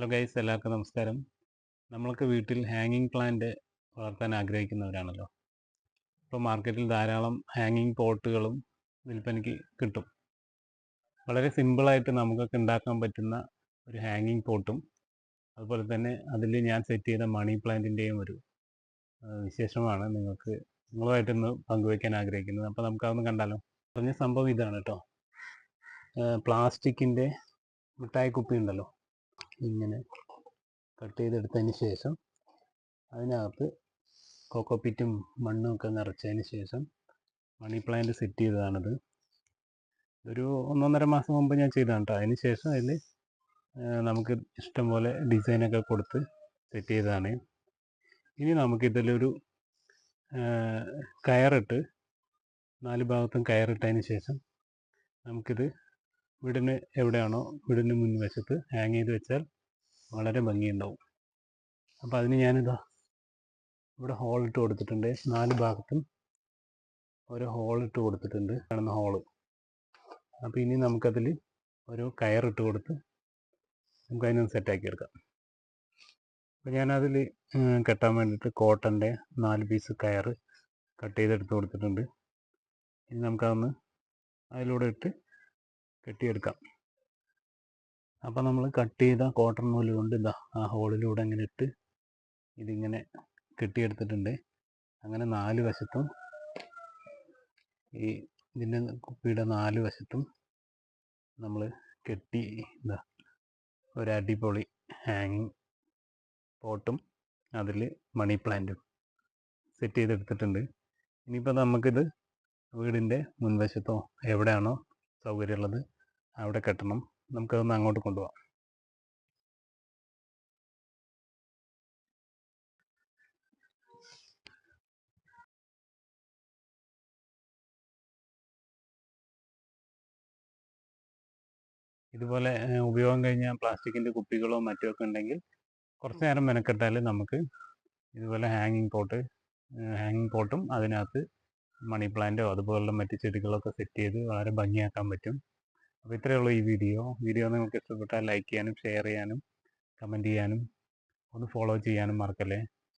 Hello guys, എല്ലാവർക്കും നമസ്കാരം. നമ്മളൊക്കെ വീട്ടിൽ ഹാങ്ങിങ് പ്ലാന്റ് വളർത്താൻ ആഗ്രഹിക്കുന്നവരാണല്ലോ. ഇപ്പോൾ മാർക്കറ്റിൽ ധാരാളം ഹാങ്ങിങ് പോട്ടുകളും വിൽപ്പനയ്ക്ക് കിട്ടും. വളരെ സിമ്പിളായിട്ട് നമുക്കൊക്കെ ഉണ്ടാക്കാൻ പറ്റുന്ന ഒരു ഹാങ്ങിങ് പോട്ടും അതുപോലെ തന്നെ അതിൽ ഞാൻ സെറ്റ് ചെയ്ത മണി പ്ലാന്റിൻ്റെയും ഒരു വിശേഷമാണ് നിങ്ങളുമായിട്ടൊന്ന് പങ്കുവയ്ക്കാൻ ആഗ്രഹിക്കുന്നത്. അപ്പോൾ നമുക്കതൊന്ന് കണ്ടാലോ. പറഞ്ഞ സംഭവം ഇതാണ് കേട്ടോ. പ്ലാസ്റ്റിക്കിൻ്റെ മിഠായി കുപ്പി ഉണ്ടല്ലോ, ഇങ്ങനെ കട്ട് ചെയ്തെടുത്തതിന് ശേഷം അതിനകത്ത് കോക്കോപ്പിറ്റും മണ്ണും ഒക്കെ നിറച്ചതിന് ശേഷം മണി പ്ലാന്റ് സെറ്റ് ചെയ്തതാണിത്. ഒരു 1.5 മാസം മുമ്പ് ഞാൻ ചെയ്തതാണ് കേട്ടോ. അതിന് ശേഷം അതിൽ നമുക്ക് ഇഷ്ടംപോലെ ഡിസൈനൊക്കെ കൊടുത്ത് സെറ്റ് ചെയ്തതാണ്. ഇനി നമുക്കിതിലൊരു കയറിട്ട് 4 ഭാഗത്തും കയറിട്ടതിന് ശേഷം നമുക്കിത് വീടിന് എവിടെയാണോ വീടിന് മുൻവശത്ത് ഹാങ് ചെയ്ത് വെച്ചാൽ വളരെ ഭംഗിയുണ്ടാവും. അപ്പോൾ അതിന് ഞാനിതാ ഇവിടെ ഹോൾ ഇട്ട് കൊടുത്തിട്ടുണ്ട്. 4 ഭാഗത്തും ഓരോ ഹോൾ ഇട്ട് കൊടുത്തിട്ടുണ്ട്, കാണുന്ന ഹോള്. അപ്പോൾ ഇനി നമുക്കതിൽ ഒരു കയറിട്ട് കൊടുത്ത് നമുക്കതിനൊന്ന് സെറ്റാക്കി എടുക്കാം. അപ്പോൾ ഞാനതിൽ കെട്ടാൻ വേണ്ടിയിട്ട് കോട്ടൻ്റെ 4 പീസ് കയറ് കട്ട് ചെയ്തെടുത്ത് കൊടുത്തിട്ടുണ്ട്. ഇനി നമുക്കതൊന്ന് അതിലൂടെ ഇട്ട് കെട്ടിയെടുക്കാം. അപ്പോൾ നമ്മൾ കട്ട് ചെയ്ത കോട്ടൺ നൂല് കൊണ്ട് ഇതാ ആ ഹോളിലൂടെ ഇങ്ങനെ ഇട്ട് ഇതിങ്ങനെ കെട്ടിയെടുത്തിട്ടുണ്ട്. അങ്ങനെ 4 വശത്തും ഈ ഇതിൻ്റെ കുപ്പിയുടെ 4 വശത്തും നമ്മൾ കെട്ടി ഇതാ ഒരു അടിപൊളി ഹാങ്ങിങ് പോട്ടും അതിൽ മണി പ്ലാന്റും സെറ്റ് ചെയ്തെടുത്തിട്ടുണ്ട്. ഇനിയിപ്പോൾ നമുക്കിത് വീടിൻ്റെ മുൻവശത്തോ എവിടെയാണോ സൗകര്യമുള്ളത് അവിടെ കെട്ടണം. നമുക്കതൊന്ന് അങ്ങോട്ട് കൊണ്ടുപോകാം. ഇതുപോലെ ഉപയോഗം കഴിഞ്ഞ പ്ലാസ്റ്റിക്കിൻ്റെ കുപ്പികളോ മറ്റോ ഒക്കെ ഉണ്ടെങ്കിൽ കുറച്ച് നേരം മെനക്കെട്ടാൽ നമുക്ക് ഇതുപോലെ ഹാങ്ങിങ് പോട്ടും അതിനകത്ത് മണി പ്ലാന്റോ അതുപോലുള്ള മറ്റ് ചെടികളൊക്കെ സെറ്റ് ചെയ്ത് വളരെ ഭംഗിയാക്കാൻ പറ്റും. അപ്പോൾ ഇത്രയേ ഉള്ളൂ ഈ വീഡിയോ നിങ്ങൾക്ക് ഇഷ്ടപ്പെട്ടാൽ ലൈക്ക് ചെയ്യാനും ഷെയർ ചെയ്യാനും കമൻറ്റ് ചെയ്യാനും ഒന്ന് ഫോളോ ചെയ്യാനും മറക്കല്ലേ.